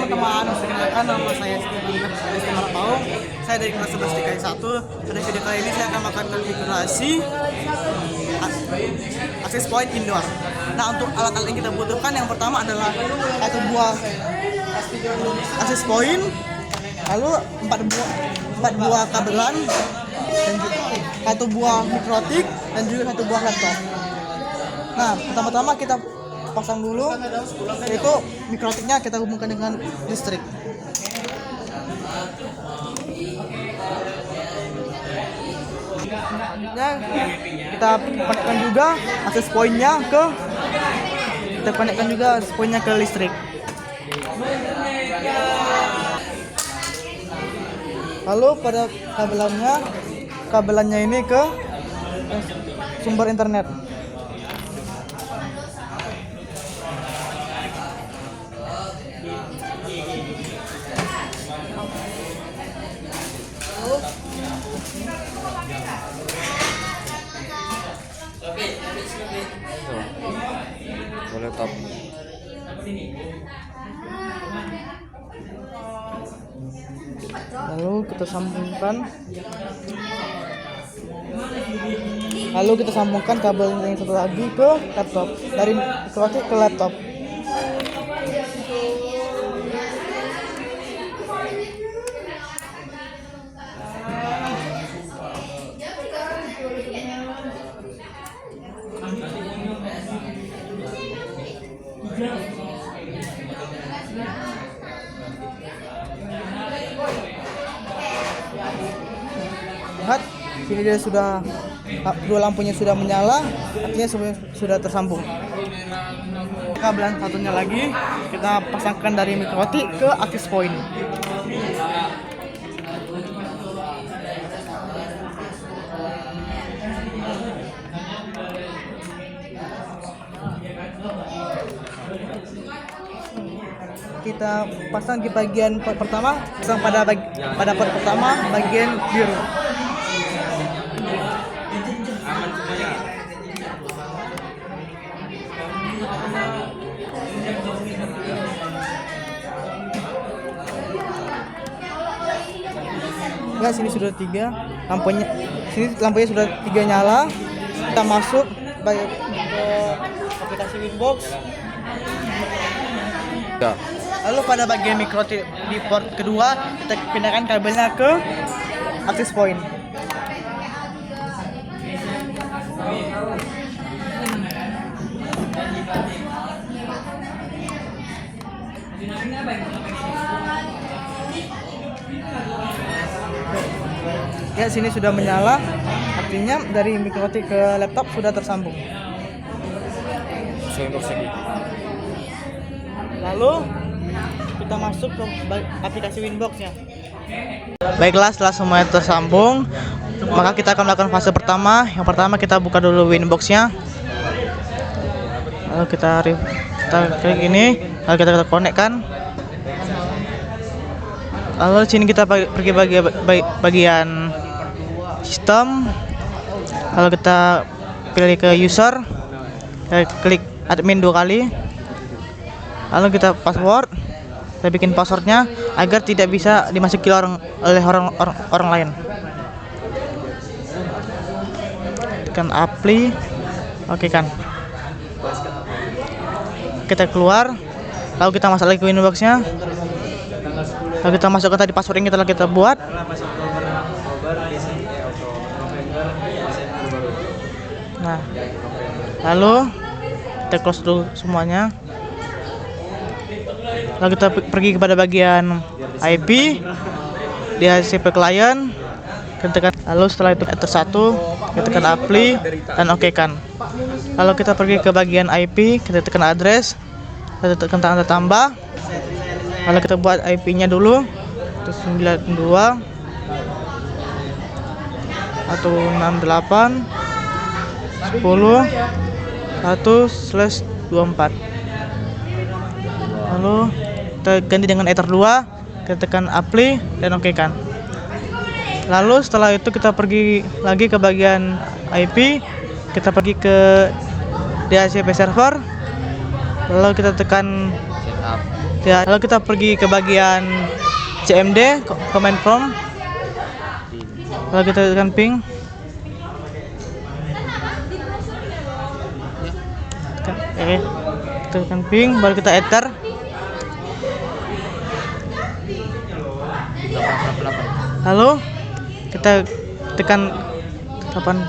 teman-teman, perkenalkan nama saya Steven Paung. Saya dari kelas 11 TKI 1. Pada video kali ini saya akan melakukan konfigurasi access point indoor. Nah, untuk alat-alat yang kita butuhkan yang pertama adalah satu buah access point, lalu 4 buah kabelan, dan juga 1 buah mikrotik, dan juga 1 buah laptop. Nah, pertama-tama kita pasang dulu, yaitu mikrotiknya kita hubungkan dengan listrik. Nah, kita konekkan juga akses pointnya ke listrik. Lalu pada kabelannya ini ke sumber internet. Boleh top. Lalu kita sambungkan kabel yang satu lagi ke laptop, dari mikrotik ke laptop. Lihat, sini dia dua lampunya sudah menyala, artinya sudah tersambung. Kabelan satunya lagi kita pasangkan dari mikrotik ke access point. Kita pasang di bagian pertama, pada part pertama bagian biru. Ya, sini sudah 3 lampunya. Sini lampunya sudah 3 nyala. Kita masuk ke aplikasi Winbox. Ya. Lalu pada bagian mikrotik di port kedua, kita pindahkan kabelnya ke access point. Ya, sini sudah menyala, artinya dari mikrotik ke laptop sudah tersambung. Lalu kita masuk ke aplikasi Winbox-nya. Baiklah, setelah semuanya tersambung, maka kita akan melakukan fase pertama. Yang pertama kita buka dulu Winbox-nya. Lalu kita klik ini, lalu kita konekkan. Lalu sini kita pergi bagian sistem. Lalu kita pilih ke user, kita klik admin 2 kali. Lalu kita password, kita bikin passwordnya agar tidak bisa dimasuki oleh orang lain. Tekan apply, oke kan. Kita keluar, lalu kita masuk lagi ke Winbox-nya. Lalu kita masukkan tadi password yang kita buat. Nah, lalu kita close dulu semuanya. Lalu kita pergi kepada bagian IP, DHCP client, kita tekan. Lalu setelah itu enter 1, kita tekan apply dan oke kan. Lalu kita pergi ke bagian IP, kita tekan address, kita tekan tanda tambah. Lalu kita buat IP-nya dulu, 92 168 10 1/24. Lalu kita ganti dengan Ether 2, kita tekan apply dan oke kan. Lalu setelah itu kita pergi lagi ke bagian IP, kita pergi ke DHCP server, lalu kita tekan Ya, lalu kita pergi ke bagian CMD, command prompt. Lalu kita tekan ping. Oke, kita tekan ping, baru kita enter. Lalu kita tekan kapan?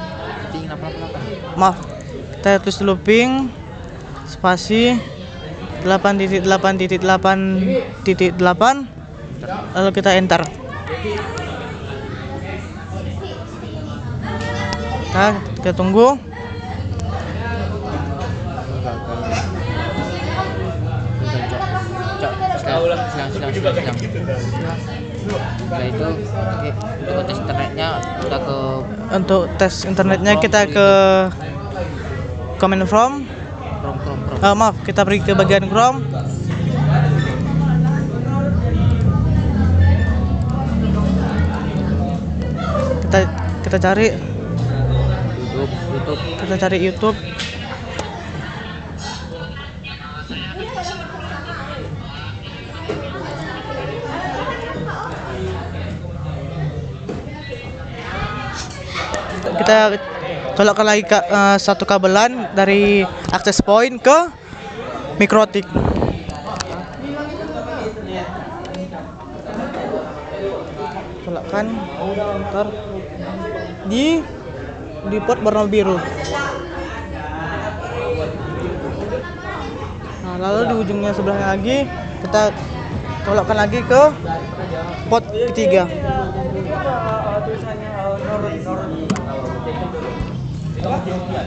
Maaf, kita tulis dulu ping spasi 8.8.8.8, lalu kita enter. Kita tunggu. Setelah itu untuk tes internetnya kita ke Untuk tes internetnya kita ke command from. Maaf, kita pergi ke bagian Chrome. Kita cari YouTube. Kita cari YouTube. Kita colokkan lagi satu kabelan dari access point ke mikrotik. Colokkan ntar di port warna biru. Nah, lalu di ujungnya sebelahnya lagi kita colokkan lagi ke port ketiga.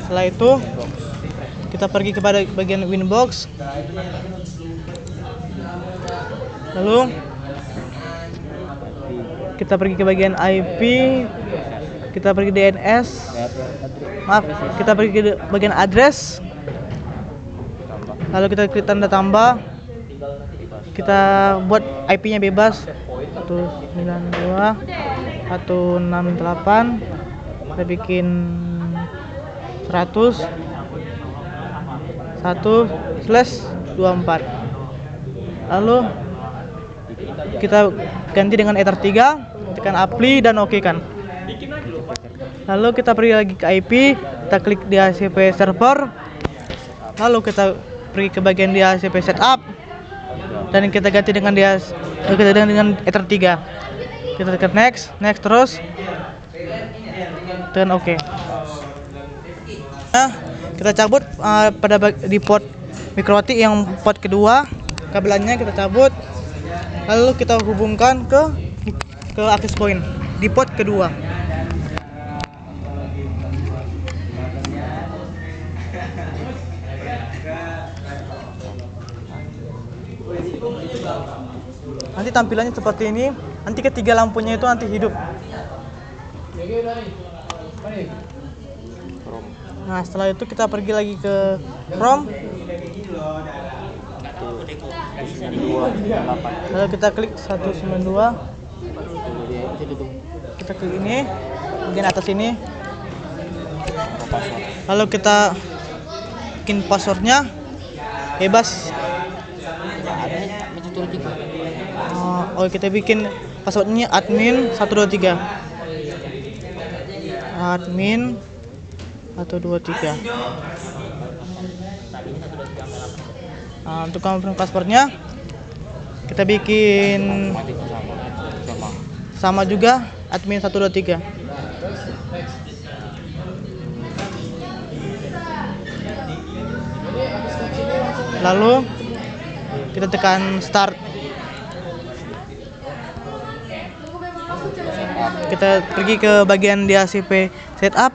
Setelah itu kita pergi kepada bagian Winbox. Lalu kita pergi ke bagian IP. Kita pergi DNS. Maaf, kita pergi ke bagian address. Lalu kita klik tanda tambah. Kita buat IP-nya bebas 192 168. Kita bikin 100/1/24. Lalu kita ganti dengan Ether 3, tekan apply dan oke kan. Lalu kita pergi lagi ke IP, kita klik DHCP server. Lalu kita pergi ke bagian DHCP setup dan kita ganti dengan Ether 3. Kita tekan next terus. Tekan oke. Nah, kita cabut di port mikrotik yang port kedua, kabelannya kita cabut. Lalu kita hubungkan ke access point di port kedua. Nanti tampilannya seperti ini. Nanti ketiga lampunya itu nanti hidup. Nah, setelah itu kita pergi lagi ke Chrome. Lalu kita klik 192. Kita klik ini, bagian atas ini. Lalu kita bikin passwordnya bebas. Kita bikin passwordnya admin 123. Admin 123. Untuk confirm passwordnya kita bikin sama juga admin 123. Lalu kita tekan start. Kita pergi ke bagian DHCP setup.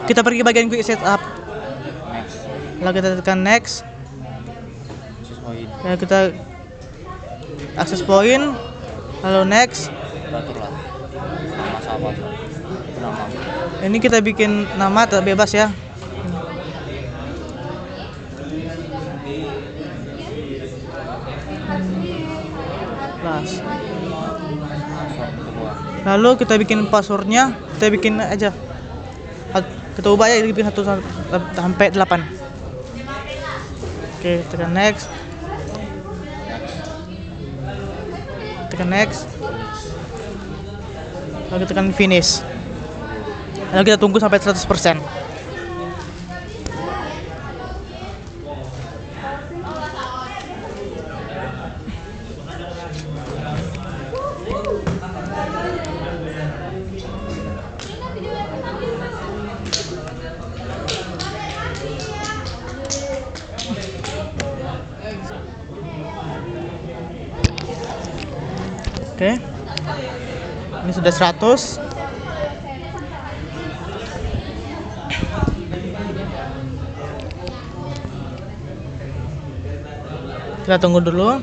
Kita pergi ke bagian quick setup. Lalu kita tekan next. Ya, kita access point. Lalu next. Ini kita bikin nama bebas ya. Lalu kita bikin passwordnya, kita bikin aja. Kita ubah ya, bikin 1 sampai 8. Oke, tekan next. tekan next, lalu kita tekan finish, lalu kita tunggu sampai 100%. Oke, ini sudah 100. Kita tunggu dulu.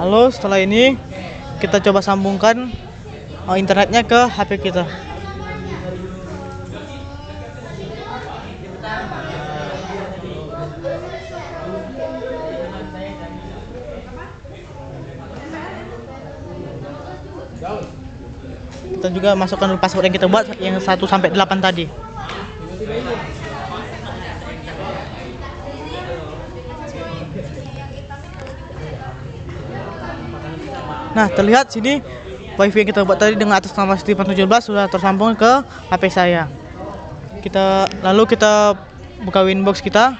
Lalu setelah ini kita coba sambungkan internetnya ke HP kita. Kita juga masukkan password yang kita buat yang 1 sampai 8 tadi. Nah, terlihat sini wifi yang kita buat tadi dengan atas nama Steven 17 sudah tersambung ke HP saya. Lalu kita buka Winbox kita.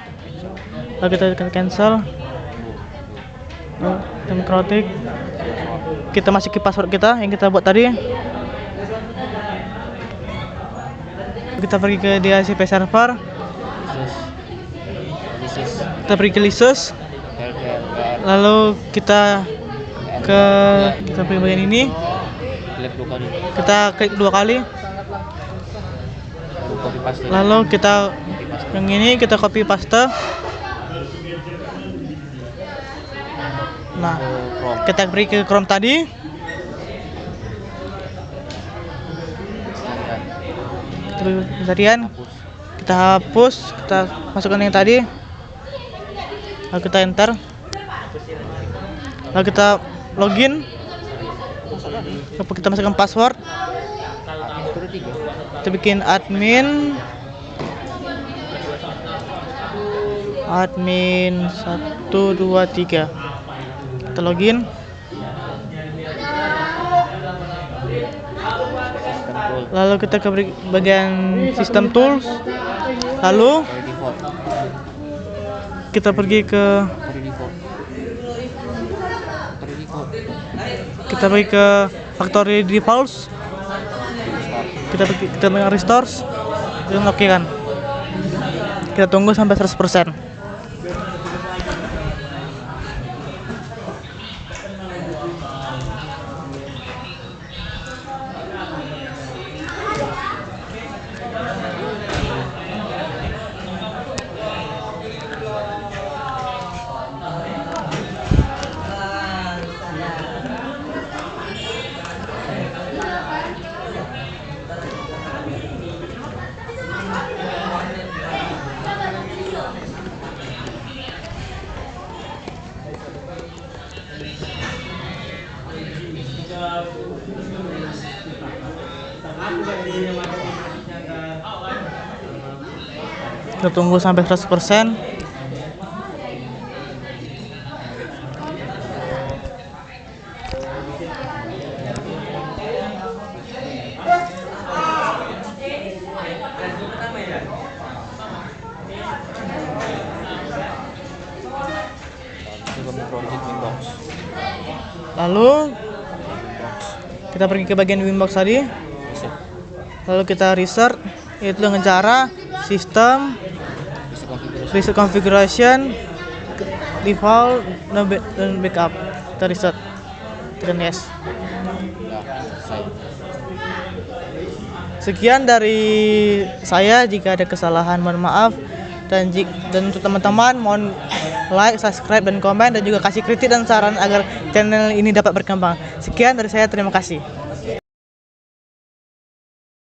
Lalu kita tekan cancel. Democratic. Kita masukin password kita yang kita buat tadi. Kita pergi ke DHCP server. Kita pergi ke Lisus. Lalu kita pergi bagian ini. Kita klik 2 kali. Lalu kita yang ini kita copy paste. Nah, kita pergi ke Chrome tadi. Tadian kita hapus, kita masukkan yang tadi, lalu kita enter, lalu kita login, lalu kita masukkan password, kita bikin admin 1 2 3, kita login. Lalu kita ke bagian sistem tools. Lalu kita pergi ke factory defaults. Kita dengan restores. Kita oke kan. Kita tunggu sampai 100%. Kita tunggu sampai 100%. Lalu kita pergi ke bagian Winbox tadi. Lalu kita reset, yaitu dengan cara sistem reset configuration default dan backup. Kita reset, tekan yes. Sekian dari saya, jika ada kesalahan mohon maaf, dan untuk teman-teman mohon like, subscribe, dan komen, dan juga kasih kritik dan saran agar channel ini dapat berkembang. Sekian dari saya, terima kasih.